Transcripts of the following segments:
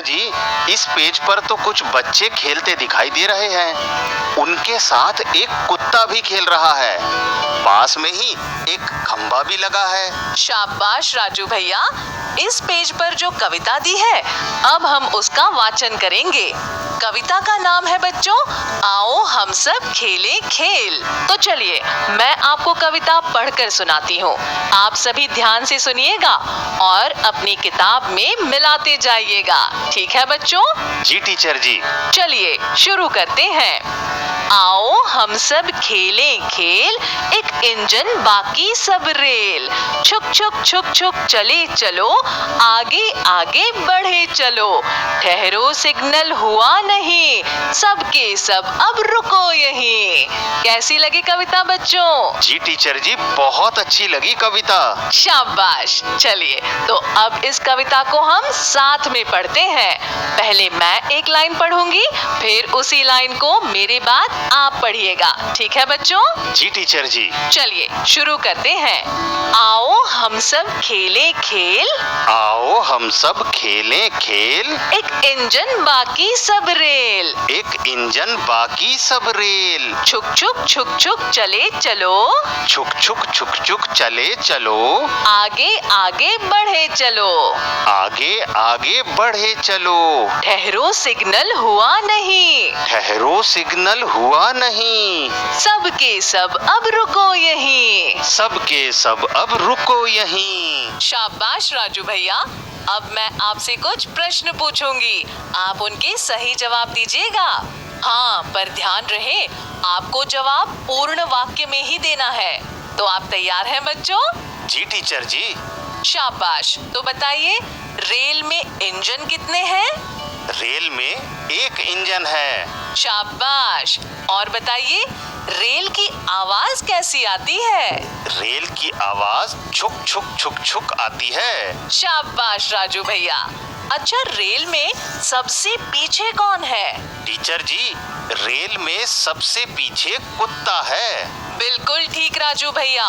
जी, इस पेज पर तो कुछ बच्चे खेलते दिखाई दे रहे हैं। उनके साथ एक कुत्ता भी खेल रहा है। पास में ही एक खंबा भी लगा है। शाबाश राजू भैया, इस पेज पर जो कविता दी है अब हम उसका वाचन करेंगे। कविता का नाम है बच्चों, आओ हम सब खेलें खेल। तो चलिए मैं आपको कविता पढ़कर सुनाती हूँ। आप सभी ध्यान से सुनिएगा और अपनी किताब में मिलाते जाइएगा। ठीक है बच्चों? जी टीचर जी। चलिए शुरू करते हैं। आओ हम सब खेलें खेल, एक इंजन बाकी सब रेल। छुक छुक छुक छुक चले चलो, आगे आगे बढ़े चलो। ठहरो सिग्नल हुआ नहीं, सबके सब अब रुको यहीं। कैसी लगी कविता बच्चों? जी टीचर जी, बहुत अच्छी लगी कविता। शाबाश। चलिए तो अब इस कविता को हम साथ में पढ़ते हैं। पहले मैं एक लाइन पढ़ूंगी, फिर उसी लाइन को मेरे बाद आप पढ़िएगा। ठीक है बच्चों? जी टीचर जी। चलिए शुरू करते हैं। आओ हम सब खेलें खेल, आओ हम सब खेलें खेल, एक इंजन बाकी सब रेल। एक इंजन बाकी सब रेल। छुक छुक छुक छुक चले चलो, छुक छुक छुक छुक चले चलो, आगे आगे बढ़े चलो। आगे आगे बढ़े चलो। ठहरो सिग्नल हुआ नहीं, ठहरो सिग्नल हुआ नहीं, सबके सब अब रुको यहीं। सबके सब अब रुको यहीं। शाबाश राजू भैया। अब मैं आपसे कुछ प्रश्न पूछूंगी, आप उनके सही जवाब दीजिएगा। हाँ, पर ध्यान रहे आपको जवाब पूर्ण वाक्य में ही देना है। तो आप तैयार हैं बच्चों? जी टीचर जी। शाबाश। तो बताइए, रेल में इंजन कितने हैं? रेल में एक इंजन है। शाबाश। और बताइए, रेल की आवाज कैसी आती है? रेल की आवाज छुक छुक छुक छुक आती है। शाबाश राजू भैया। अच्छा, रेल में सबसे पीछे कौन है? टीचर जी, रेल में सबसे पीछे कुत्ता है। बिल्कुल ठीक राजू भैया।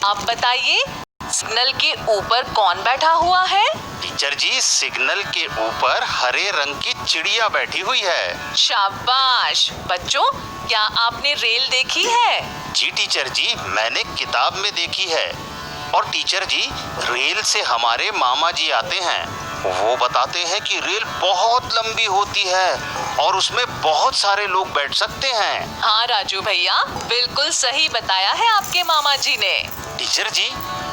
अब बताइए, सिग्नल के ऊपर कौन बैठा हुआ है? टीचर जी, सिग्नल के ऊपर हरे रंग की चिड़िया बैठी हुई है। शाबाश। बच्चों, क्या आपने रेल देखी है? जी टीचर जी, मैंने किताब में देखी है। और टीचर जी, रेल से हमारे मामा जी आते हैं। वो बताते हैं कि रेल बहुत लंबी होती है और उसमें बहुत सारे लोग बैठ सकते हैं। हाँ राजू भैया, बिल्कुल सही बताया है आपके मामा जी ने। टीचर जी,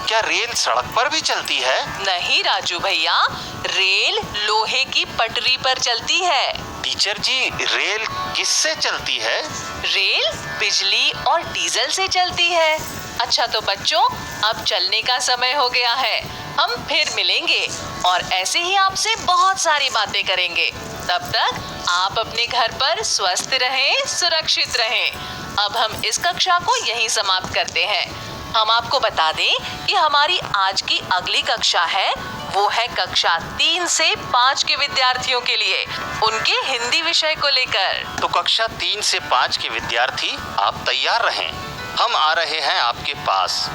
क्या रेल सड़क पर भी चलती है? नहीं राजू भैया, रेल लोहे की पटरी पर चलती है। टीचर जी, रेल किससे चलती है? रेल बिजली और डीजल से चलती है। अच्छा तो बच्चों, अब चलने का समय हो गया है। हम फिर मिलेंगे और ऐसे ही आपसे बहुत सारी बातें करेंगे। तब तक आप अपने घर पर स्वस्थ रहें, सुरक्षित रहें। अब हम इस कक्षा को यहीं समाप्त करते हैं। हम आपको बता दें कि हमारी आज की अगली कक्षा है, वो है कक्षा 3 से 5 के विद्यार्थियों के लिए, उनके हिंदी विषय को लेकर। तो कक्षा 3 से 5 के विद्यार्थी आप तैयार रहें, हम आ रहे हैं आपके पास।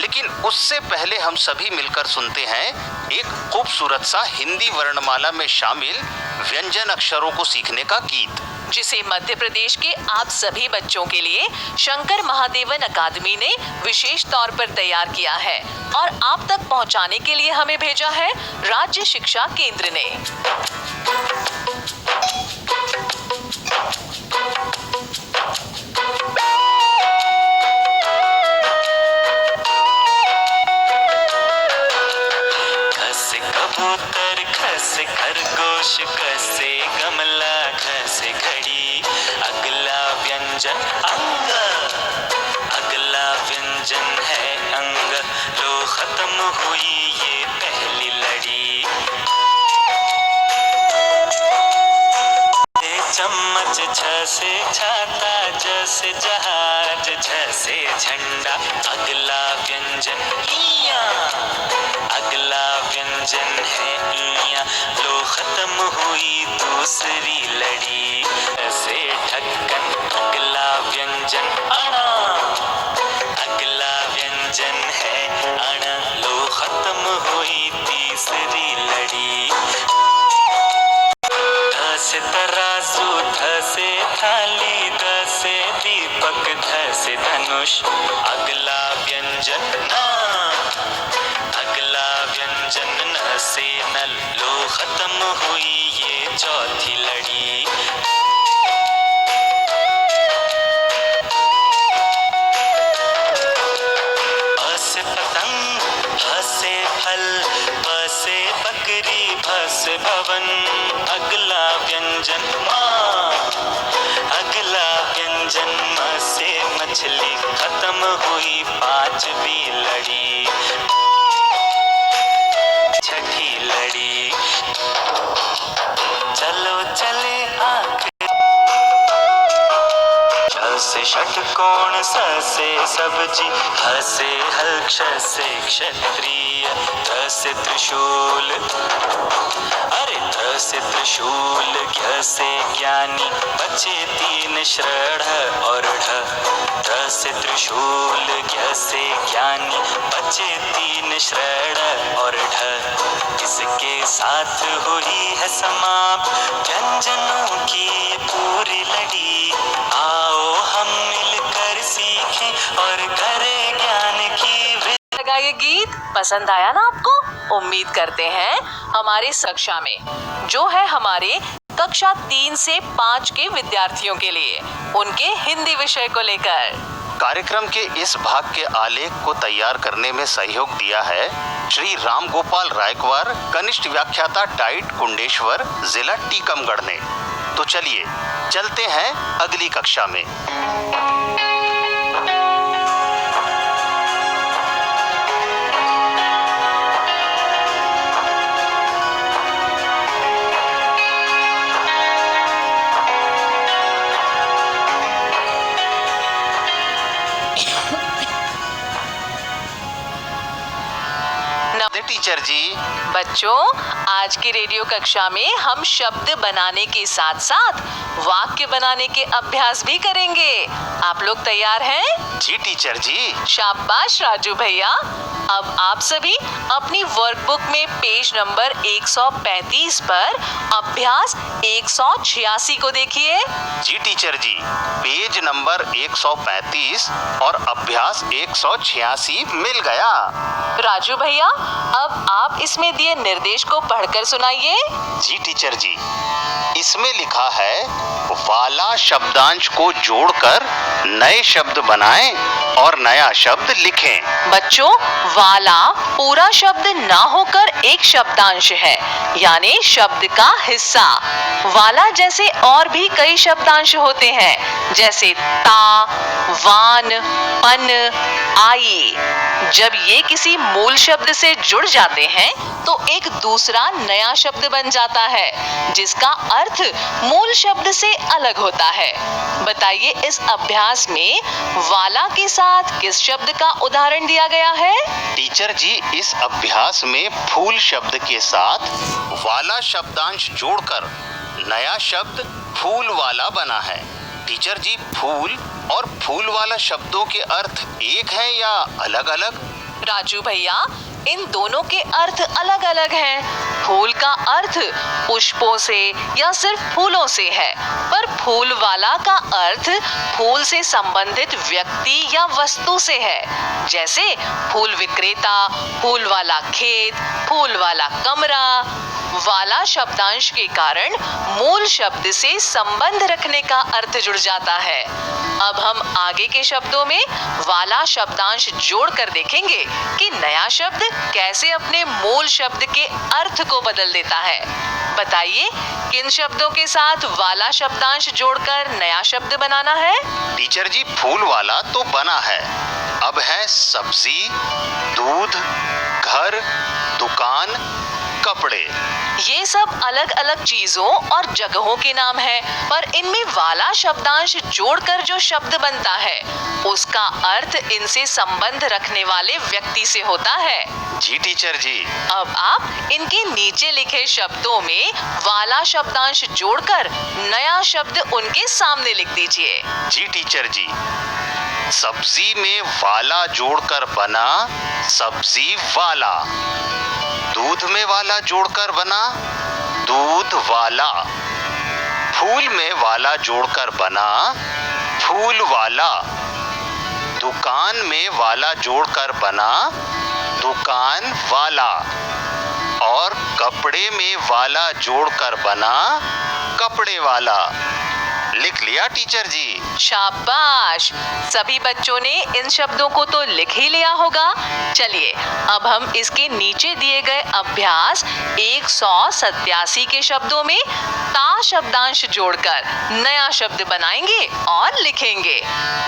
लेकिन उससे पहले हम सभी मिलकर सुनते हैं एक खूबसूरत सा हिंदी वर्णमाला में शामिल व्यंजन अक्षरों को सीखने का गीत, जिसे मध्य प्रदेश के आप सभी बच्चों के लिए शंकर महादेवन अकादमी ने विशेष तौर पर तैयार किया है और आप तक पहुंचाने के लिए हमें भेजा है राज्य शिक्षा केंद्र ने। कबूतर खस खरगोश कसे गमला खस घड़ी, अगला व्यंजन अंग, अगला व्यंजन है अंग, लो खत्म हुई ये पहली लड़ी। चम्मच छ से छाता, ज से जहाज, झ से झंडा, अगला व्यंजन इया, अगला व्यंजन है इया, लो खत्म हुई दूसरी लड़ी। ऐसे ढक्कन, अगला व्यंजन अणा, अगला व्यंजन है अणा, लो खत्म हुई तीसरी लड़ी। से तराजू, ध से थाली, द से दीपक, ध से धनुष। अगला व्यंजन न, अगला व्यंजन न से नल। लो खत्म हुई ये चौथी लड़ी। अ से पतंग, ह से फल, ब से बकरी, भ से भवन। अगला व्यंजन माँ, अगला व्यंजन म से मछली। खत्म हुई पांचवी लड़ी, छठी लड़ी। चलो चले आखिर। ष से षटकोण, स से सब्जी, ह से हल, क्ष से क्षत्रिय। त्र से त्रिशूल, अरे त्र से त्रिशूल, ज्ञ से ज्ञानी। बचे तीन श्रढ़ और ढ। त्र से त्रिशूल, ज्ञ से ज्ञानी। बचे तीन श्रढ़ और ढ। इसके साथ हुई है समाप्त व्यंजनों की ये पूरी लड़ी। आओ हम मिलकर सीखें और करें ज्ञान की वृद्धि। लगा ये गीत पसंद आया ना आपको? उम्मीद करते हैं हमारी कक्षा में जो है हमारे कक्षा 3 से 5 के विद्यार्थियों के लिए उनके हिंदी विषय को लेकर कार्यक्रम के इस भाग के आलेख को तैयार करने में सहयोग दिया है श्री राम गोपाल रायकवार, कनिष्ठ व्याख्याता डाइट कुंडेश्वर, जिला टीकमगढ़ ने। तो चलिए चलते हैं अगली कक्षा में। टीचर जी। बच्चों, आज की रेडियो कक्षा में हम शब्द बनाने के साथ साथ वाक्य बनाने के अभ्यास भी करेंगे। आप लोग तैयार हैं? जी टीचर जी। शाबाश राजू भैया। अब आप सभी अपनी वर्कबुक में पेज नंबर 135 पर अभ्यास 186 को देखिए। जी टीचर जी, पेज नंबर 135 और अभ्यास 186 मिल गया। राजू भैया, अब आप इसमें दिए निर्देश को पढ़कर सुनाइए। जी टीचर जी, इसमें लिखा है वाला शब्दांश को जोड़कर नए शब्द बनाएं और नया शब्द लिखें। बच्चों, वाला पूरा शब्द ना होकर एक शब्दांश है, यानी शब्द का हिस्सा। वाला जैसे और भी कई शब्दांश होते हैं, जैसे ता, वान, पन, आई। जब ये किसी मूल शब्द से जुड़ जाते हैं तो एक दूसरा नया शब्द बन जाता है जिसका अर्थ मूल शब्द से अलग होता है। बताइए, इस अभ्यास में वाला के साथ किस शब्द का उदाहरण दिया गया है? टीचर जी, इस अभ्यास में फूल शब्द के साथ वाला शब्दांश जोड़कर नया शब्द फूल वाला बना है। टीचर जी, फूल और फूल वाला शब्दों के अर्थ एक हैं या अलग अलग? राजू भैया, इन दोनों के अर्थ अलग अलग हैं। फूल का अर्थ पुष्पों से या सिर्फ फूलों से है, पर फूल वाला का अर्थ फूल से संबंधित व्यक्ति या वस्तु से है, जैसे फूल विक्रेता, फूल वाला खेत, फूल वाला कमरा। वाला शब्दांश के कारण मूल शब्द से संबंध रखने का अर्थ जुड़ जाता है। अब हम आगे के शब्दों में वाला शब्दांश जोड़कर देखेंगे कि नया शब्द कैसे अपने मूल शब्द के अर्थ को बदल देता है। बताइए, किन शब्दों के साथ वाला शब्दांश जोड़कर नया शब्द बनाना है? टीचर जी, फूल वाला तो बना है, अब है सब्जी, दूध, घर, दुकान, कपड़े। ये सब अलग अलग चीजों और जगहों के नाम है, पर इनमें वाला शब्दांश जोड़कर जो शब्द बनता है उसका अर्थ इनसे संबंध रखने वाले व्यक्ति से होता है। जी टीचर जी। अब आप इनके नीचे लिखे शब्दों में वाला शब्दांश जोड़कर नया शब्द उनके सामने लिख दीजिए। जी टीचर जी। सब्जी में वाला जोड़कर बना सब्जी वाला। दूध में वाला जोड़कर बना दूध वाला। फूल में वाला जोड़कर बना फूल वाला। दुकान में वाला जोड़कर बना दुकान वाला। और कपड़े में वाला जोड़कर बना कपड़े वाला। लिख लिया टीचर जी? शाबाश, सभी बच्चों ने इन शब्दों को तो लिख ही लिया होगा। चलिए अब हम इसके नीचे दिए गए अभ्यास 187 के शब्दों में ता शब्दांश जोड़कर नया शब्द बनाएंगे और लिखेंगे।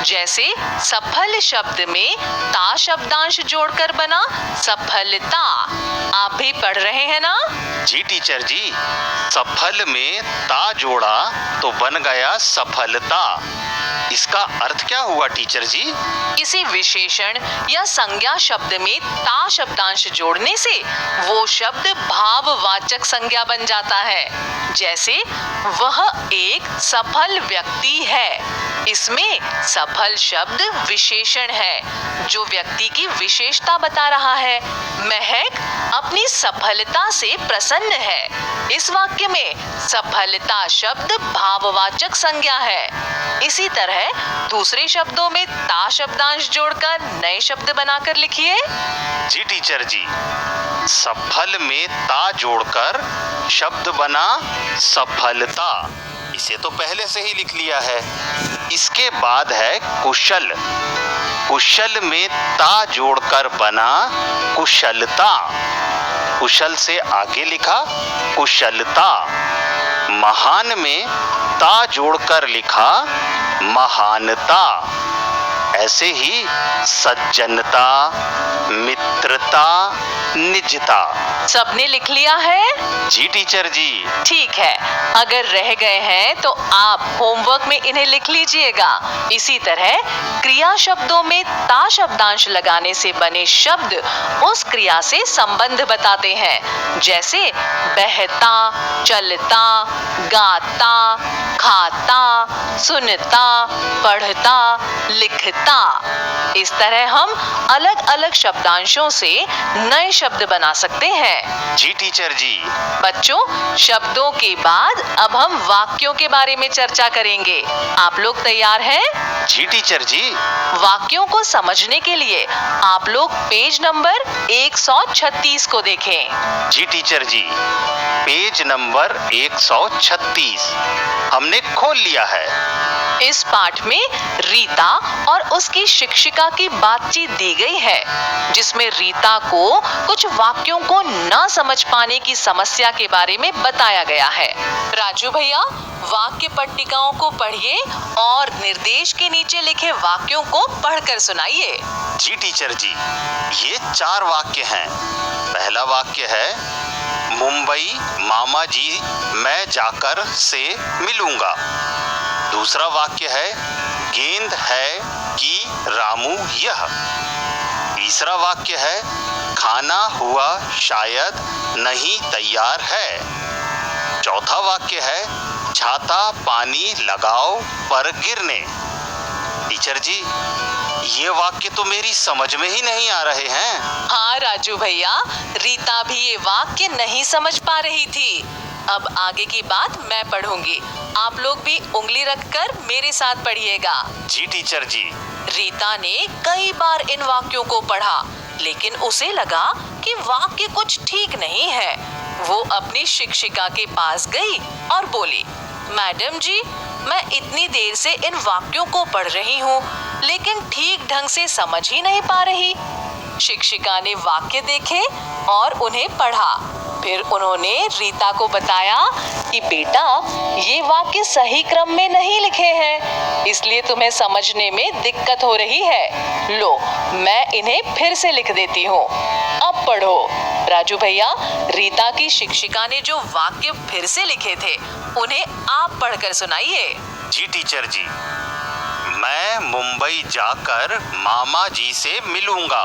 जैसे सफल शब्द में ता शब्दांश जोड़कर बना सफलता। आप भी पढ़ रहे हैं ना? जी टीचर जी, सफल में ता जोड़ा तो बन गया सफलता। इसका अर्थ क्या हुआ टीचर जी? किसी विशेषण या संज्ञा शब्द में ता शब्दांश जोड़ने से वो शब्द भाववाचक संज्ञा बन जाता है। जैसे वह एक सफल व्यक्ति है। इसमें सफल शब्द विशेषण है जो व्यक्ति की विशेषता बता रहा है। महक अपनी सफलता से प्रसन्न है। इस वाक्य में सफलता शब्द भाववाचक संज्ञा है। इसी तरह दूसरे शब्दों में ता शब्दांश जोड़कर नए शब्द बनाकर लिखिए। जी टीचर जी, सफल में ता जोड़कर शब्द बना सफलता। इसे तो पहले से ही लिख लिया है। इसके बाद है कुशल। कुशल में ता जोड़कर बना कुशलता। कुशल से आगे लिखा कुशलता। महान में ता जोड़कर लिखा महानता। ऐसे ही सज्जनता, मित्रता, निजता। सबने लिख लिया है? जी टीचर जी। ठीक है, अगर रह गए हैं तो आप होमवर्क में इन्हें लिख लीजिएगा। इसी तरह क्रिया शब्दों में ता शब्दांश लगाने से बने शब्द उस क्रिया से संबंध बताते हैं। जैसे बहता, चलता, गाता, खाता, सुनता, पढ़ता, लिखता। इस तरह हम अलग अलग शब्दांशों से नए शब्द बना सकते हैं। जी टीचर जी। बच्चों, शब्दों के बाद अब हम वाक्यों के बारे में चर्चा करेंगे। आप लोग तैयार हैं? जी टीचर जी। वाक्यों को समझने के लिए आप लोग पेज नंबर 136 को देखें। जी टीचर जी, पेज नंबर 136 हमने खोल लिया है। इस पाठ में रीता और उसकी शिक्षिका की बातचीत दी गई है, जिसमें रीता को कुछ वाक्यों को न समझ पाने की समस्या के बारे में बताया गया है। राजू भैया, वाक्य पट्टिकाओं को पढ़िए और निर्देश के नीचे लिखे वाक्यों को पढ़कर सुनाइए। जी टीचर जी, ये 4 वाक्य हैं। पहला वाक्य है, मुंबई मामा जी मैं जाकर से मिलूंगा। दूसरा वाक्य है, गेंद है कि रामू यह। तीसरा वाक्य है, खाना हुआ शायद नहीं तैयार है। चौथा वाक्य है, छाता पानी लगाओ पर गिरने। टीचर जी, ये वाक्य तो मेरी समझ में ही नहीं आ रहे हैं। हाँ राजू भैया, रीता भी ये वाक्य नहीं समझ पा रही थी। अब आगे की बात मैं पढ़ूंगी, आप लोग भी उंगली रखकर मेरे साथ पढ़िएगा। जी टीचर जी। रीता ने कई बार इन वाक्यों को पढ़ा, लेकिन उसे लगा कि वाक्य कुछ ठीक नहीं है। वो अपनी शिक्षिका के पास गई और बोली, मैडम जी, मैं इतनी देर से इन वाक्यों को पढ़ रही हूँ, लेकिन ठीक ढंग से समझ ही नहीं पा रही। शिक्षिका ने वाक्य देखे और उन्हें पढ़ा। फिर उन्होंने रीता को बताया कि बेटा, ये वाक्य सही क्रम में नहीं लिखे हैं, इसलिए तुम्हें समझने में दिक्कत हो रही है। लो, मैं इन्हें फिर से लिख देती हूँ, अब पढ़ो। राजू भैया, रीता की शिक्षिका ने जो वाक्य फिर से लिखे थे, उन्हें आप पढ़कर सुनाइए। जी टीचर जी। मैं मुंबई जाकर मामा जी से मिलूंगा।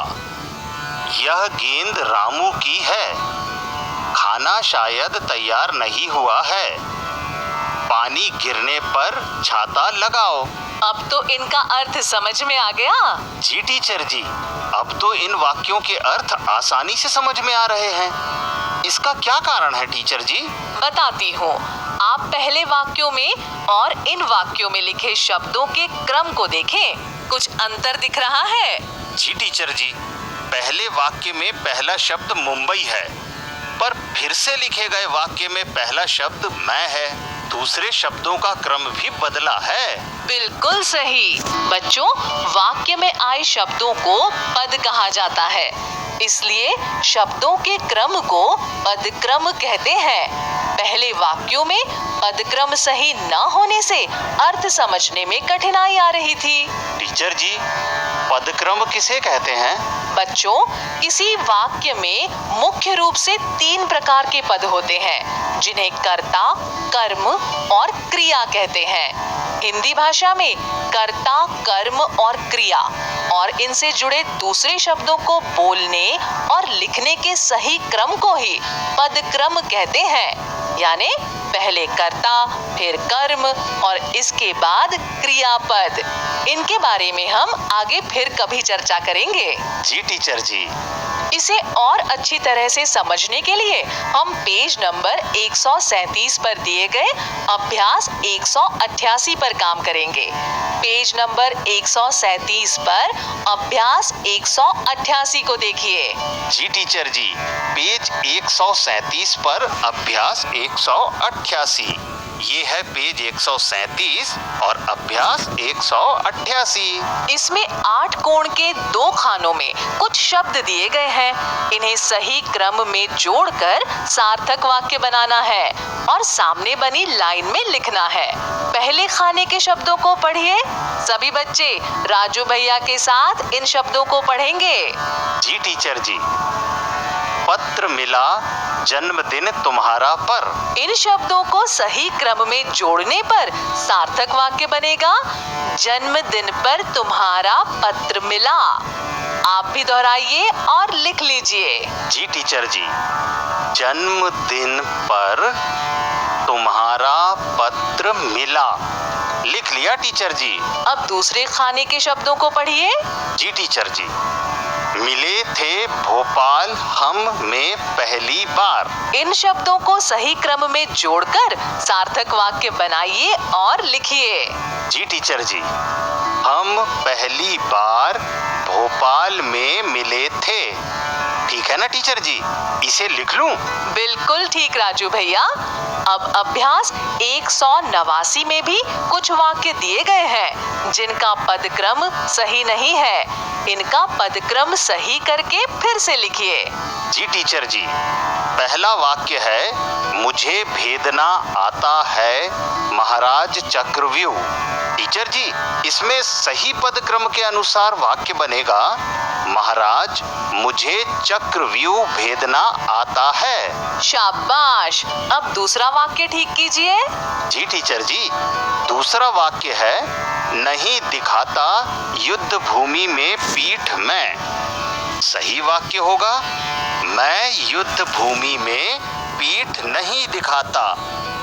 यह गेंद रामू की है। खाना शायद तैयार नहीं हुआ है। पानी गिरने पर छाता लगाओ। अब तो इनका अर्थ समझ में आ गया? जी टीचर जी, अब तो इन वाक्यों के अर्थ आसानी से समझ में आ रहे हैं। इसका क्या कारण है टीचर जी? बताती हूँ। आप पहले वाक्यों में और इन वाक्यों में लिखे शब्दों के क्रम को देखें। कुछ अंतर दिख रहा है? जी टीचर जी, पहले वाक्य में पहला शब्द मुंबई है, पर फिर से लिखे गए वाक्य में पहला शब्द मैं है। दूसरे शब्दों का क्रम भी बदला है। बिल्कुल सही। बच्चों, वाक्य में आए शब्दों को पद कहा जाता है, इसलिए शब्दों के क्रम को पदक्रम कहते हैं। पहले वाक्यों में पदक्रम सही न होने से अर्थ समझने में कठिनाई आ रही थी। टीचर जी, पदक्रम किसे कहते हैं? बच्चों, किसी वाक्य में मुख्य रूप से 3 प्रकार के पद होते हैं, जिन्हें कर्ता, कर्म और क्रिया कहते हैं। हिंदी भाषा में कर्ता, कर्म और क्रिया और इनसे जुड़े दूसरे शब्दों को बोलने और लिखने के सही क्रम को ही पदक्रम कहते हैं। यानी पहले कर्ता, फिर कर्म और इसके बाद क्रियापद। इनके बारे में हम आगे फिर कभी चर्चा करेंगे। जी टीचर जी। इसे और अच्छी तरह से समझने के लिए हम पेज नंबर 137 पर दिए गए अभ्यास 188 पर काम करेंगे। पेज नंबर 137 पर अभ्यास 188 को देखिए। जी टीचर जी, पेज 137 पर अभ्यास 188। ये है पेज 137 और अभ्यास 188। इसमें 8 कोण के 2 खानों में कुछ शब्द दिए गए हैं। इन्हें सही क्रम में जोड़कर सार्थक वाक्य बनाना है और सामने बनी लाइन में लिखना है। पहले खाने के शब्दों को पढ़िए। सभी बच्चे राजू भैया के साथ इन शब्दों को पढ़ेंगे। जी टीचर जी। पत्र मिला जन्मदिन तुम्हारा पर। इन शब्दों को सही क्रम में जोड़ने पर सार्थक वाक्य बनेगा, जन्मदिन पर तुम्हारा पत्र मिला। आप भी दोहराइए और लिख लीजिए। जी टीचर जी। जन्मदिन पर तुम्हारा पत्र मिला। लिख लिया टीचर जी। अब दूसरे खाने के शब्दों को पढ़िए। जी टीचर जी। मिले थे भोपाल हम में पहली बार। इन शब्दों को सही क्रम में जोड़कर सार्थक वाक्य बनाइए और लिखिए। जी टीचर जी। हम पहली बार भोपाल में मिले थे। ठीक है ना टीचर जी? इसे लिख लूं? बिल्कुल ठीक राजू भैया। अब अभ्यास 189 में भी कुछ वाक्य दिए गए हैं जिनका पदक्रम सही नहीं है। इनका पदक्रम सही करके फिर से लिखिए। जी टीचर जी। पहला वाक्य है, मुझे भेदना आता है महाराज चक्रव्यूह। टीचर जी, इसमें सही पदक्रम के अनुसार वाक्य बनेगा, महाराज मुझे चक्रव्यूह भेदना आता है। शाबाश। अब दूसरा वाक्य ठीक कीजिए। जी टीचर जी। दूसरा वाक्य है, नहीं दिखाता युद्ध भूमि में पीठ मैं। सही वाक्य होगा, मैं युद्ध भूमि में पीठ नहीं दिखाता।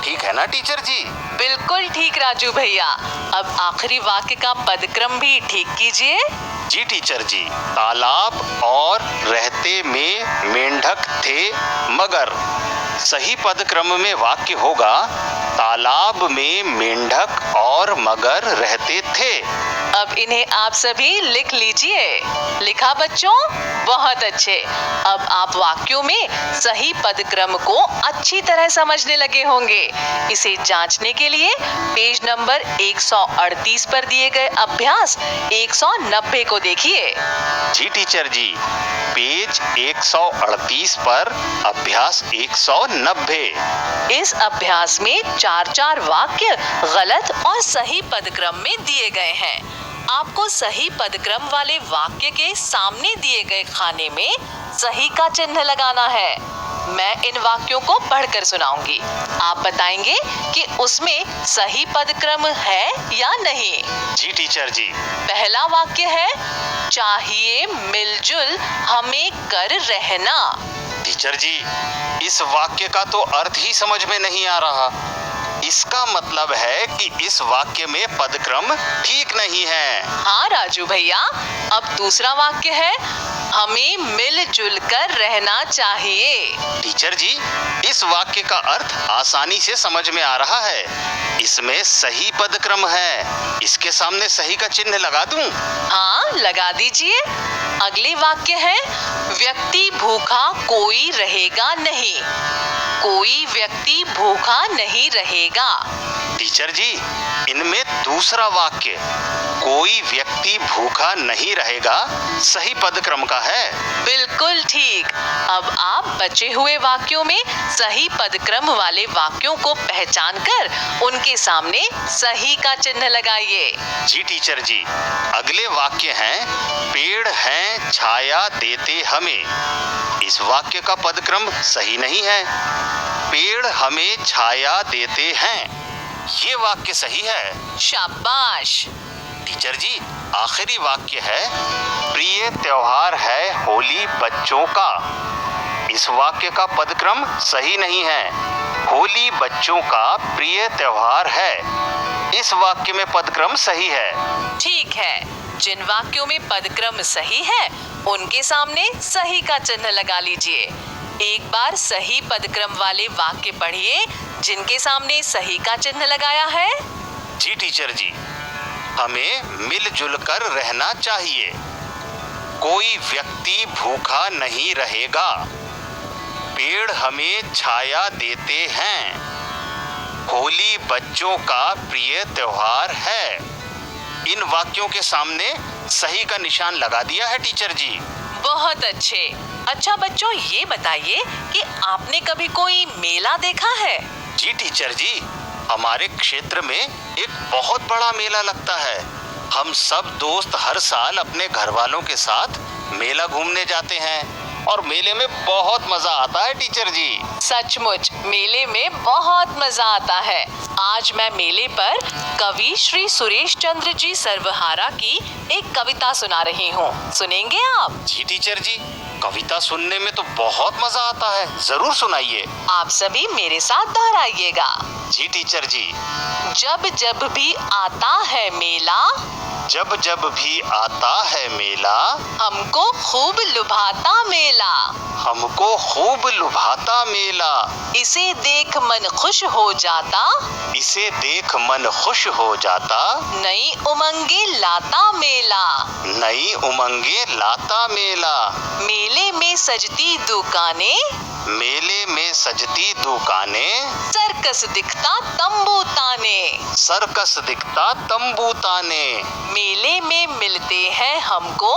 ठीक है ना टीचर जी? बिल्कुल ठीक राजू भैया। अब आखिरी वाक्य का पदक्रम भी ठीक कीजिए। जी टीचर जी। तालाब और रहते में मेंढक थे मगर। सही पदक्रम में वाक्य होगा, तालाब में मेंढक और मगर रहते थे। अब इन्हें आप सभी लिख लीजिए। लिखा बच्चों? बहुत अच्छे। अब आप वाक्यों में सही पदक्रम को अच्छी तरह समझने लगे होंगे। इसे जांचने के लिए पेज नंबर 138 पर दिए गए अभ्यास 190 को देखिए। जी टीचर जी। पेज 138 पर अभ्यास 190। इस अभ्यास में 4-4 वाक्य गलत और सही पदक्रम में दिए गए हैं। आपको सही पदक्रम वाले वाक्य के सामने दिए गए खाने में सही का चिन्ह लगाना है। मैं इन वाक्यों को पढ़कर सुनाऊंगी। आप बताएंगे कि उसमें सही पदक्रम है या नहीं। जी टीचर जी। पहला वाक्य है, चाहिए मिलजुल हमें कर रहना। टीचर जी, इस वाक्य का तो अर्थ ही समझ में नहीं आ रहा। इसका मतलब है कि इस वाक्य में पदक्रम ठीक नहीं है। हाँ राजू भैया। अब दूसरा वाक्य है, हमें मिलजुल कर रहना चाहिए। टीचर जी, इस वाक्य का अर्थ आसानी से समझ में आ रहा है। इसमें सही पदक्रम है। इसके सामने सही का चिन्ह लगा दूं? हाँ, लगा दीजिए। अगले वाक्य है, व्यक्ति भूखा कोई रहेगा नहीं। कोई व्यक्ति भूखा नहीं रहेगा। टीचर जी, इनमें दूसरा वाक्य कोई व्यक्ति भूखा नहीं रहेगा सही पदक्रम का है। बिल्कुल ठीक। अब आप बचे हुए वाक्यों में सही पदक्रम वाले वाक्यों को पहचान कर उनके सामने सही का चिन्ह लगाइए। जी टीचर जी, अगले वाक्य हैं, पेड़ हैं छाया देते हमें। इस वाक्य का पदक्रम सही नहीं है। पेड़ हमें छाया देते हैं, ये वाक्य सही है। शाबाश। टीचर जी, आखिरी वाक्य है, प्रिय त्योहार है होली बच्चों का। इस वाक्य का पदक्रम सही नहीं है। होली बच्चों का प्रिय त्योहार है। इस वाक्य में पदक्रम सही है। ठीक है, जिन वाक्यों में पदक्रम सही है उनके सामने सही का चिन्ह लगा लीजिए। एक बार सही पदक्रम वाले वाक्य पढ़िए जिनके सामने सही का चिन्ह लगाया है। जी टीचर जी, हमें मिलजुल कर रहना चाहिए। कोई व्यक्ति भूखा नहीं रहेगा। पेड़ हमें छाया देते हैं। होली बच्चों का प्रिय त्योहार है। इन वाक्यों के सामने सही का निशान लगा दिया है टीचर जी। बहुत अच्छे। अच्छा बच्चों, ये बताइए कि आपने कभी कोई मेला देखा है? जी टीचर जी, हमारे क्षेत्र में एक बहुत बड़ा मेला लगता है। हम सब दोस्त हर साल अपने घर वालों के साथ मेला घूमने जाते हैं और मेले में बहुत मजा आता है टीचर जी। सचमुच मेले में बहुत मजा आता है। आज मैं मेले पर कवि श्री सुरेश चंद्र जी सर्वहारा की एक कविता सुना रही हूँ। सुनेंगे आप? जी टीचर जी, कविता सुनने में तो बहुत मजा आता है। जरूर सुनाइए। आप सभी मेरे साथ दोहराइएगा। जी टीचर जी। जब जब भी आता है मेला, जब जब भी आता है मेला, हमको खूब लुभाता मेला। हमको खूब लुभाता मेला। इसे देख मन खुश हो जाता, इसे देख मन खुश हो जाता। नई उमंगे लाता मेला। नई उमंगे लाता मेला। मेले में सजती दुकानें, मेले में सजती दुकानें। सर्कस दिखता तंबू ताने। सर्कस दिखता तंबू ताने। मेले में मिलते हैं हमको,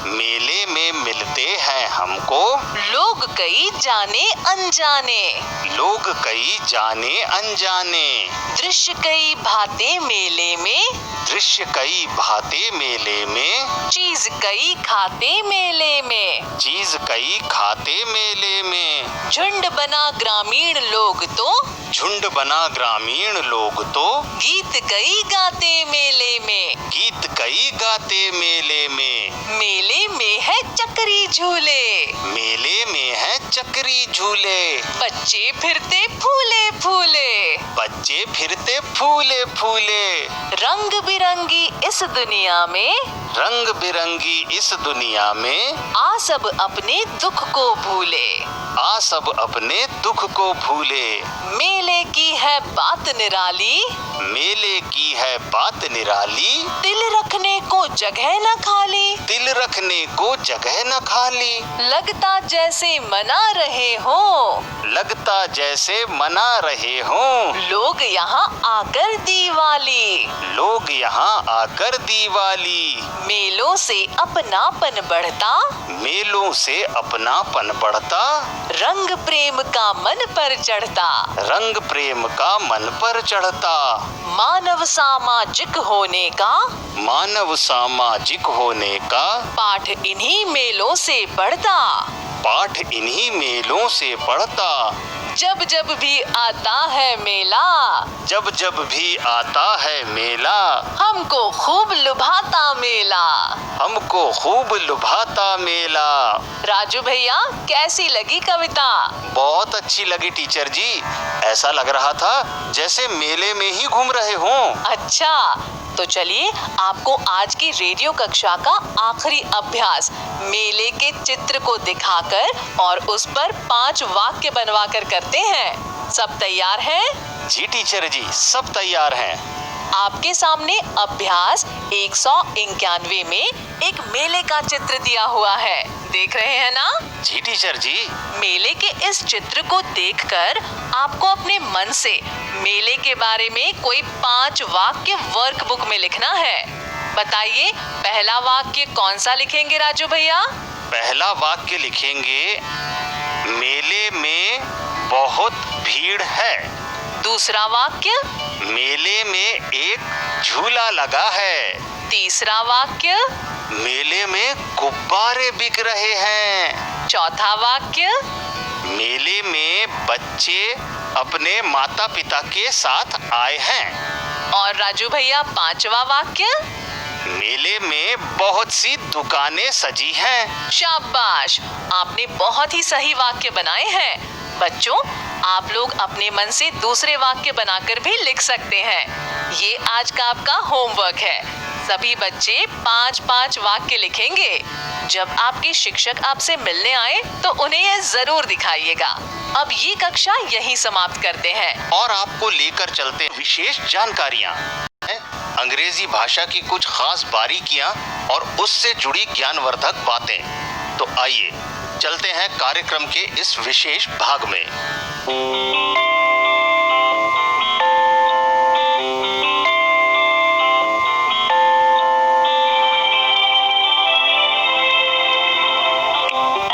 मेले में मिलते हैं हमको। लोग कई जाने अनजाने। लोग कई जाने अनजाने। दृश्य कई भाते मेले में, दृश्य कई भाते मेले में। चीज कई खाते मेले में। चीज कई खाते मेले में। झुंड बना ग्रामीण लोग तो, झुंड बना ग्रामीण लोग तो। गीत कई गाते मेले में। गीत कई गाते मेले में। मेले में है चक्री झूले। मेले में है चक्री झूले। बच्चे फिरते फूले फूले। बच्चे फिरते फूले फूले। रंग बिरंगी इस दुनिया में, रंग बिरंगी इस दुनिया में। आ सब अपने दुख को भूले। आ सब अपने दुख को भूले। मेले की है बात निराली, मेले की है बात निराली। दिल रखने को जगह न खाली। दिल रखने को जगह न खाली। लगता जैसे मना रहे हो, लगता जैसे मना रहे हों। लोग यहाँ आकर दिवाली। लोग यहाँ आकर दिवाली। मेलों से अपनापन बढ़ता, मेलों से अपनापन बढ़ता। रंग प्रेम का मन पर चढ़ता। रंग प्रेम का मन पर चढ़ता। मानव सामाजिक होने का, मानव सामाजिक होने का। पाठ इन्हीं मेलों से पढ़ता। पाठ इन्हीं मेलों से पढ़ता। जब जब भी आता है मेला, जब जब भी आता है मेला, हमको खूब लुभाता मेला। हमको खूब लुभाता मेला। राजू भैया, कैसी लगी कविता? बहुत अच्छी लगी टीचर जी। ऐसा लग रहा था जैसे मेले में ही घूम रहे हों। अच्छा, तो चलिए आपको आज की रेडियो कक्षा का आखिरी अभ्यास मेले के चित्र को दिखाकर और उस पर 5 वाक्य बनवाकर करते हैं। सब तैयार हैं? जी टीचर जी, सब तैयार हैं। आपके सामने अभ्यास 191 में एक मेले का चित्र दिया हुआ है, देख रहे हैं ना? जी टीचर जी। मेले के इस चित्र को देखकर आपको अपने मन से मेले के बारे में कोई 5 वाक्य वर्कबुक में लिखना है। बताइए, पहला वाक्य कौन सा लिखेंगे राजू भैया? पहला वाक्य लिखेंगे, मेले में बहुत भीड़ है। दूसरा वाक्य, मेले में एक झूला लगा है। तीसरा वाक्य, मेले में गुब्बारे बिक रहे हैं। चौथा वाक्य, मेले में बच्चे अपने माता पिता के साथ आए हैं। और राजू भैया 5वां वाक्य, मेले में बहुत सी दुकानें सजी हैं। शाबाश, आपने बहुत ही सही वाक्य बनाए हैं। बच्चों, आप लोग अपने मन से दूसरे वाक्य बनाकर भी लिख सकते हैं। ये आज का आपका होमवर्क है। सभी बच्चे 5-5 वाक्य लिखेंगे। जब आपके शिक्षक आपसे मिलने आए तो उन्हें ये जरूर दिखाइएगा। अब ये कक्षा यहीं समाप्त करते हैं। और आपको लेकर चलते विशेष जानकारियाँ, अंग्रेजी भाषा की कुछ खास बारीकियां और उससे जुड़ी ज्ञानवर्धक बातें। तो आइए चलते हैं कार्यक्रम के इस विशेष भाग में।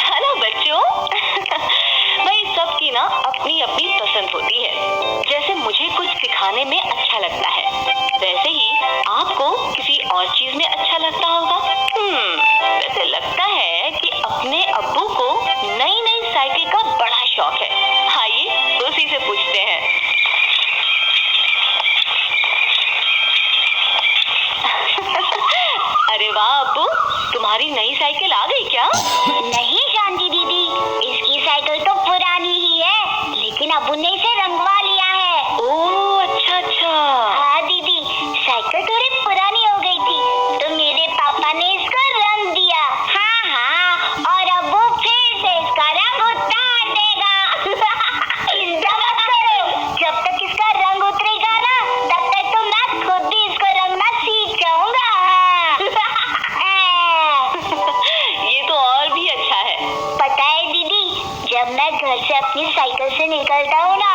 हेलो बच्चों। भाई सबकी ना अपनी अपनी पसंद होती है। जैसे मुझे कुछ सिखाने में अच्छा लगता है, वैसे ही आपको किसी और चीज में अच्छा लगता होगा। वैसे लगता है कि अपने अब्बू को नई नई साइकिल का बड़ा शौक है। आइए उसी से पूछते हैं। अरे वाह अब्बू, तुम्हारी नई साइकिल आ गई क्या? नहीं शांति दीदी, इसकी साइकिल तो पुरानी ही है, लेकिन अब्बू ने इसे रंगवा लिया है। ओह अच्छा अच्छा। हाँ दीदी, साइकिल थोड़ी पुरानी हो गई थी तो मेरे पापा ने इसको रंग दिया। हाँ हाँ, और अब्बू फिर से इसका रंग उतार देगा। चिंता मत करो, जब तक इसका रंग उतरेगा ना, तब तक तो मैं खुद भी इसको रंगना सीख जाऊंगा। ये तो और भी अच्छा है। पता है दीदी, जब मैं घर से अपनी साइकिल से निकलता हूँ ना,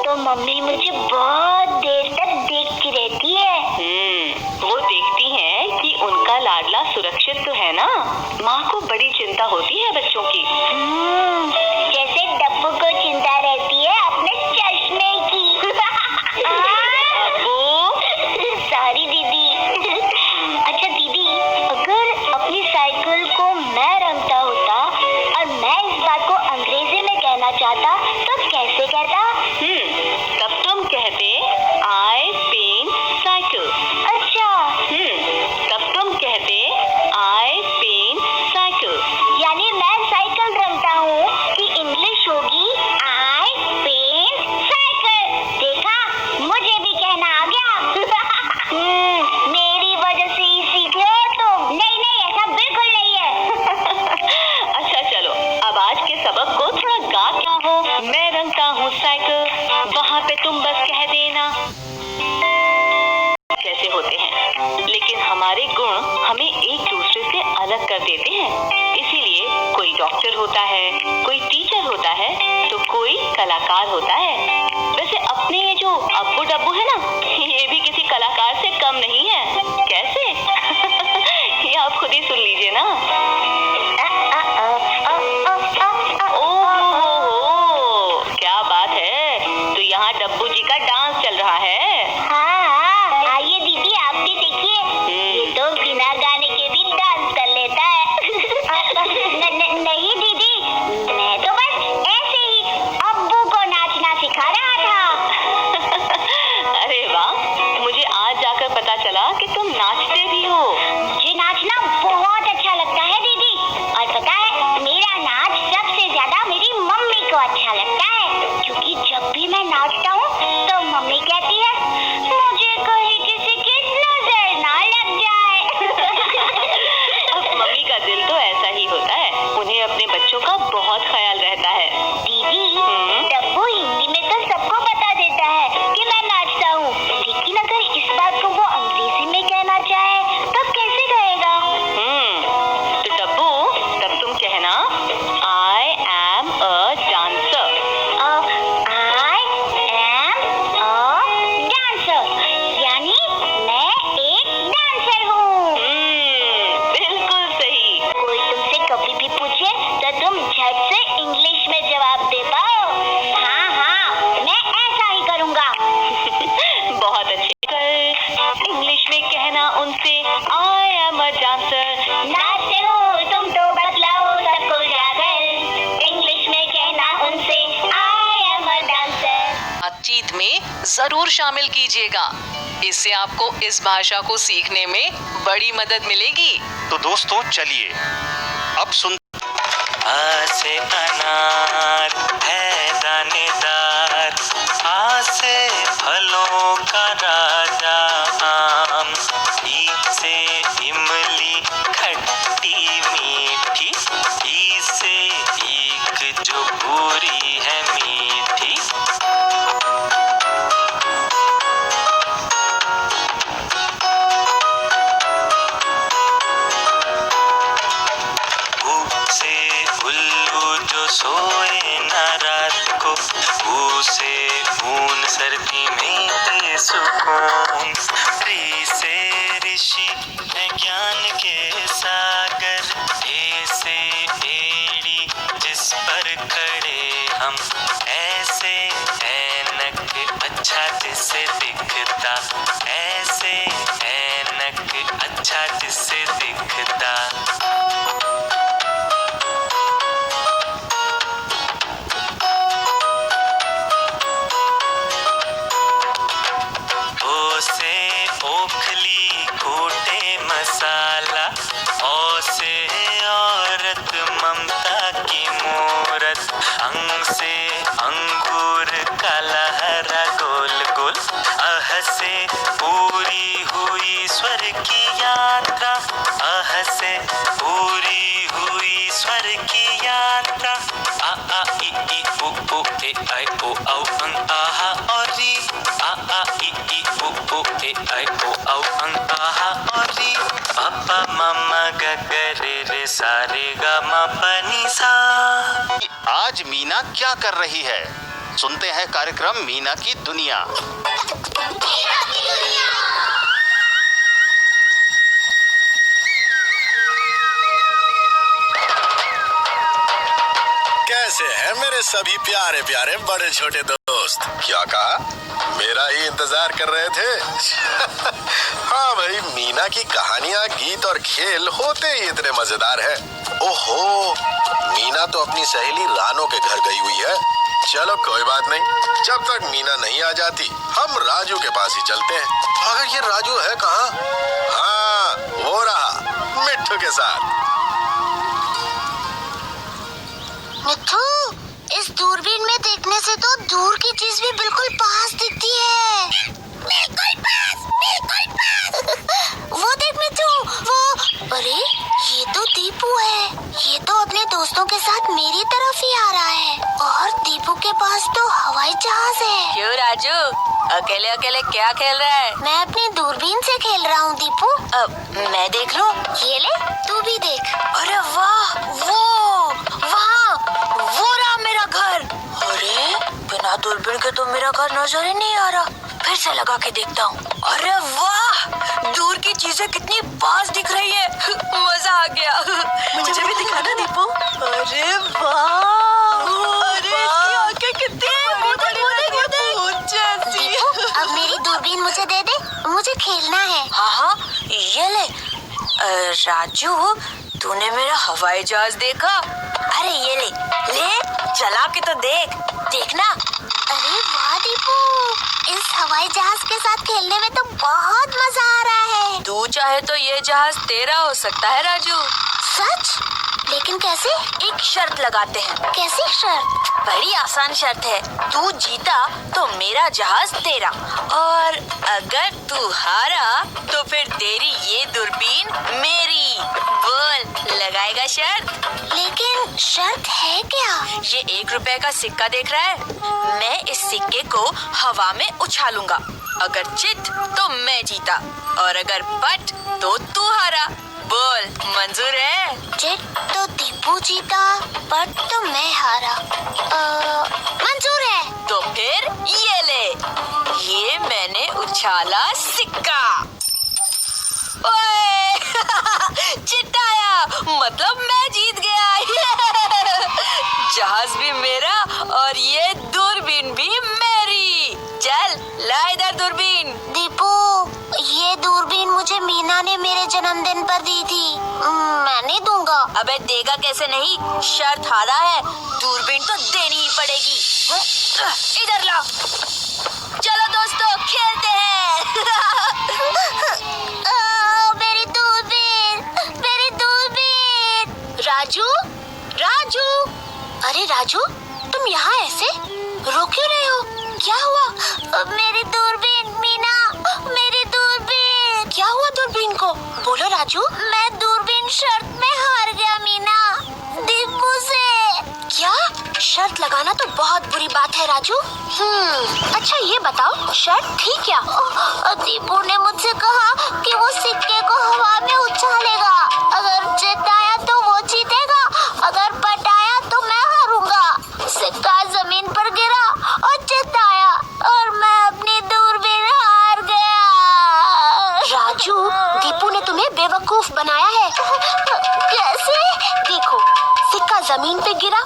तो मम्मी मुझे बहुत देर तक देखती रहती है। वो देखती हैं कि उनका लाडला सुरक्षित तो है ना। माँ को बड़ी चिंता होती है बच्चों की। जैसे डब्बू को चिंता रहती है अपने चश्मे की। सॉरी दीदी। अच्छा दीदी, अगर अपनी साइकिल को मैं रंगता होता और मैं इस बात को अंग्रेजी में कहना चाहता तो कैसे कहता? तब तुम कहते आई पेंट साइकिल। अच्छा। तब तुम कहते आई पेंट साइकिल। यानी मैं साइकिल शामिल कीजिएगा। इससे आपको इस भाषा को सीखने में बड़ी मदद मिलेगी। तो दोस्तों चलिए अब सुन। आ से अनार है दानेदार, आ से फलों का राजा आम, ई से इमली खट्टी मीठी, ई से ईख जो पूरी है मीठी। सोए न रात को, ऊ से ऊन सर्दी में दे सुकून, री से ऋषि है ज्ञान के सागर, ए से एड़ी जिस पर खड़े हम, ऐसे ऐनक अच्छा जिससे दिखता, ऐसे ऐनक अच्छा जिससे दिखता। ओखली कूटे मसाला, ओ से औरत ममता की मूरत, अंग से अंगूर काला हरा गोल गोल, अह से पूरी हुई स्वर की यात्रा, अह से पूरी हुई स्वर की यात्रा। आ आ ई उ उ ए ऐ ओ औ अं आहा और री, आ आ ई उ ए ऐ ओ औ अं आहा और री, पापा मामा ग ग रे रे सा रे गा मा पा नी सा। आज मीना क्या कर रही है? सुनते हैं कार्यक्रम मीना की दुनिया। कैसे हैं मेरे सभी प्यारे प्यारे बड़े छोटे दोस्त? क्या कहा? मेरा ही इंतजार कर रहे थे? हाँ भाई, मीना की कहानियाँ, गीत और खेल होते ही इतने मजेदार हैं। ओहो, मीना तो अपनी सहेली रानो के घर गई हुई है। चलो कोई बात नहीं, जब तक मीना नहीं आ जाती हम राजू के पास ही चलते हैं। मगर ये राजू है कहाँ? हाँ, वो रहा मिट्ठू के साथ। मिट्ठू, इस दूरबीन में देखने से तो दूर की चीज भी बिल्कुल पास दिखती है। बिल्कुल पास, बिल्कुल पास। वो देख मिट्ठू, वो, अरे ये तो दीपू है। ये तो अपने दोस्तों के साथ मेरी तरफ ही आ रहा है। और दीपू के पास तो हवाई जहाज है। क्यों राजू, अकेले अकेले क्या खेल रहा है? मैं अपनी दूरबीन से खेल रहा हूँ दीपू। मैं देख लूं? ये ले, तू भी देख। अरे वाह, वो रहा मेरा घर। अरे बिना दूरबीन के तो मेरा घर नजर ही नहीं आ रहा। फिर से लगा के देखता हूँ। अरे वाह, दूर की चीजें कितनी पास दिख रही है। मजा आ गया। मुझे भी दिखाना दीपू। अरे वाह, अरे इसकी आंखें कितनी दीपू, अब मेरी दूरबीन मुझे दे दे, मुझे खेलना है। हाँ, ये ले। राजू, तूने मेरा हवाई जहाज देखा? अरे ये ले चला के तो देखना। अरे वाह दीपू, इस हवाई जहाज के साथ खेलने में तो बहुत मजा आ रहा है। तू चाहे तो ये जहाज तेरा हो सकता है राजू। सच? लेकिन कैसे? एक शर्त लगाते हैं। कैसी शर्त? बड़ी आसान शर्त है। तू जीता तो मेरा जहाज तेरा, और अगर तू हारा तो फिर तेरी ये दूरबीन मेरी। बोल, लगाएगा शर्त? लेकिन शर्त है क्या? ये 1 रुपए का सिक्का देख रहा है? मैं इस सिक्के को हवा में उछालूंगा। अगर चित तो मैं जीता, और अगर पट तो तू हारा। बोल, मंजूर है? चिट तो दीपू जीता, पट तो मैं हारा। मंजूर है। तो फिर ये ले, ये मैंने उछाला सिक्का। ओए चिट आया, मतलब मैं जीत गया। जहाज भी मेरा और ये दूरबीन भी मेरी। चल ला इधर दूरबीन। दीपू, ये दूरबीन मुझे मुझे मीना ने मेरे जन्मदिन पर दी थी। मैं नहीं दूंगा। अबे देगा कैसे नहीं, शर्त हारा है, दूरबीन तो देनी ही पड़ेगी। इधर ला, चलो दोस्तों खेलते हैं। मेरी दूरबीन, मेरी दूरबीन। राजू, राजू, अरे राजू, तुम यहाँ ऐसे रो क्यों रहे हो? क्या हुआ? मेरी दूरबीन मीना, मेरी दूरबीन। क्या हुआ दूरबीन को? बोलो राजू। मैं दूरबीन शर्त में हार गया मीना, दीपू से। क्या? शर्त लगाना तो बहुत बुरी बात है राजू। अच्छा ये बताओ शर्त थी क्या? दीपू ने मुझसे कहा कि वो सिक्के को हवा में उछालेगा, अगर जिताया तो वो जीतेगा, अगर पटाया तो मैं हारूंगा। सिक्का जमीन पर गिरा और जिताया और मैं अपनी दूरबीन हार गया। राजू, दीपू ने तुम्हें बेवकूफ बनाया है। कैसे? देखो, सिक्का जमीन पे गिरा,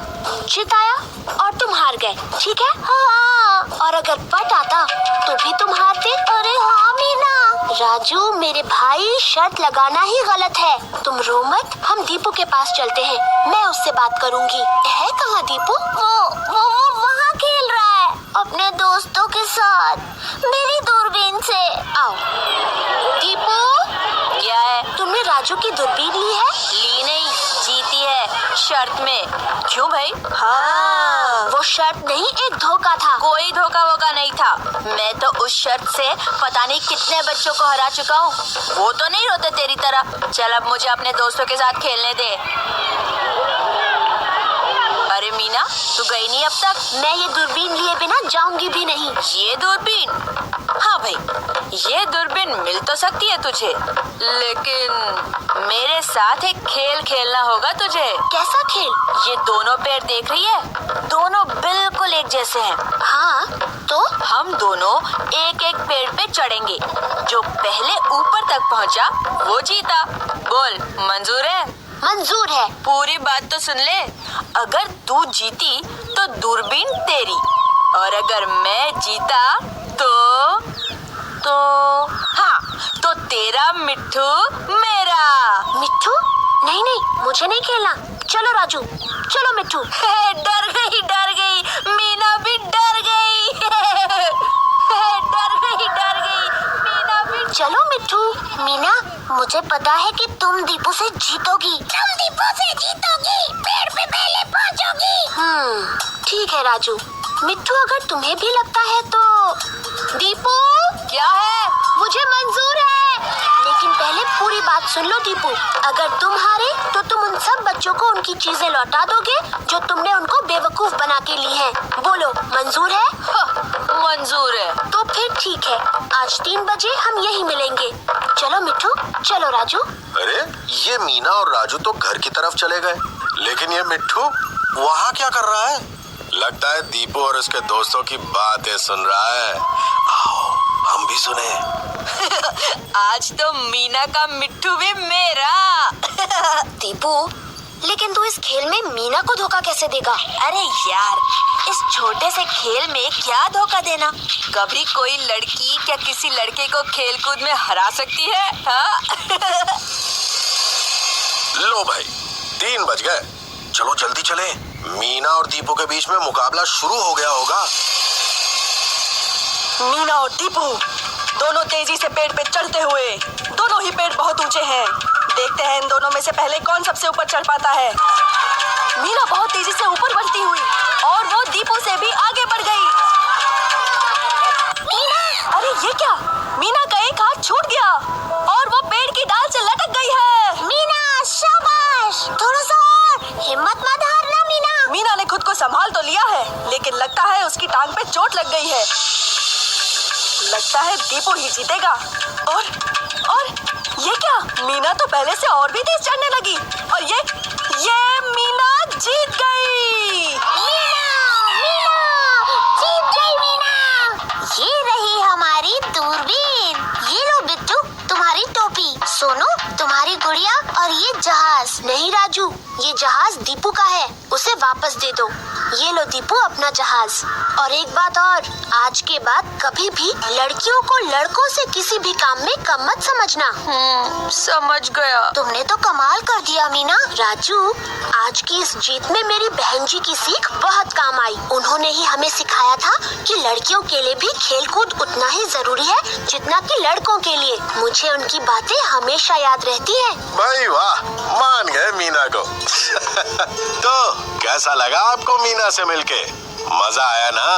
जिताया और तुम हार गए, ठीक है? हाँ। और अगर पट आता तो भी तुम हारते। अरे हाँ मीना। राजू मेरे भाई, शर्त लगाना ही गलत है। तुम रो मत, हम दीपू के पास चलते हैं, मैं उससे बात करूंगी। है कहाँ दीपू? वो वहाँ खेल रहा है अपने दोस्तों के साथ, मेरी दूरबीन से। आओ। दीपू, क्या है? तुमने राजू की दूरबीन ली है? ली नहीं, जीती है शर्त में। क्यों भाई? हाँ, वो शर्त नहीं, एक धोखा था। कोई धोखा वोखा नहीं था। मैं तो उस शर्त से पता नहीं कितने बच्चों को हरा चुका हूँ। वो तो नहीं रोते तेरी तरह। चल अब मुझे अपने दोस्तों के साथ खेलने दे। अरे मीना, तू गई नहीं अब तक? मैं ये दूरबीन लिए बिना जाऊंगी भी नहीं। ये दूरबीन? हाँ भाई, ये दूरबीन मिल तो सकती है तुझे, लेकिन मेरे साथ एक खेल खेलना होगा तुझे। कैसा खेल? ये दोनों पेड़ देख रही है? दोनों बिल्कुल एक जैसे हैं। हाँ, तो? हम दोनों एक एक पेड़ पे चढ़ेंगे। जो पहले ऊपर तक पहुँचा वो जीता। बोल, मंजूर है? मंजूर है। पूरी बात तो सुन ले। अगर तू जीती तो दूरबीन तेरी, और अगर मैं जीता तो तेरा मिट्ठू मेरा। मिट्ठू? नहीं नहीं, मुझे नहीं खेलना। चलो राजू, चलो मिट्ठू। डर गई मीना भी डर गई। डर गई मीना भी। चलो मिट्ठू। मीना, मुझे पता है कि तुम दीपू से जीतोगी। तुम दीपू से जीतोगी, पेड़ पे पहले पहुंचोगी। ठीक है राजू। मिट्ठू, अगर तुम्हें भी लगता है तो। दीपू, क्या है? मुझे मंजूर है, लेकिन पहले पूरी बात सुन लो दीपू। अगर तुम हारे तो तुम उन सब बच्चों को उनकी चीजें लौटा दोगे जो तुमने उनको बेवकूफ बना के ली हैं। बोलो, मंजूर है? मंजूर है। तो फिर ठीक है, आज 3 बजे हम यही मिलेंगे। चलो मिट्ठू, चलो राजू। अरे ये मीना और राजू तो घर की तरफ चले गए, लेकिन ये मिट्ठू वहाँ क्या कर रहा है? लगता है दीपू और उसके दोस्तों की बातें सुन रहा है। आओ हम भी सुने। आज तो मीना का मिट्ठू भी मेरा। दीपू, लेकिन तू इस खेल में मीना को धोखा कैसे देगा? अरे यार, इस छोटे से खेल में क्या धोखा देना? कभी कोई लड़की क्या किसी लड़के को खेल कूद में हरा सकती है? हाँ? लो भाई, 3 बज गए, चलो जल्दी चले। मीना और दीपू के बीच में मुकाबला शुरू हो गया होगा। मीना और दीपू दोनों तेजी से पेड़ पे चढ़ते हुए। दोनों ही पेड़ बहुत ऊंचे हैं। देखते हैं इन दोनों में से पहले कौन सबसे ऊपर चढ़ पाता है। मीना बहुत तेजी से ऊपर बढ़ती हुई और वो दीपू से भी आगे बढ़ गई। मीना! अरे ये क्या? मीना का एक हाथ छूट गया और वो पेड़ की डाल से लटक गई है। मीना, शाबाश! थोड़ा सा और, हिम्मत मत हारना मीना। मीना ने खुद को संभाल तो लिया है, लेकिन लगता है उसकी टांग पे चोट लग गई है। लगता है दीपू ही जीतेगा। और ये क्या? मीना तो पहले से और भी तेज चढ़ने लगी और ये मीना जीत गई। मीना जीत गई मीना। ये रही हमारी दूरबीन। ये लो बिट्टू, तुम्हारी टोपी। सोनू, तुम्हारी गुड़िया और ये जहाज। नहीं राजू, ये जहाज दीपू का है, उसे वापस दे दो। ये लो दीपू अपना जहाज। और एक बात और, आज के बाद कभी भी लड़कियों को लड़कों से किसी भी काम में कम मत समझना। समझ गया। तुमने तो कमाल कर दिया मीना। राजू, आज की इस जीत में मेरी बहन जी की सीख बहुत काम आई। उन्होंने ही हमें सिखाया था कि लड़कियों के लिए भी खेलकूद उतना ही जरूरी है जितना कि लड़कों के लिए। मुझे उनकी बातें हमेशा याद रहती हैं। भाई वाह, मान गए मीना को। तो कैसा लगा आपको मीना से मिलके? मजा आया ना?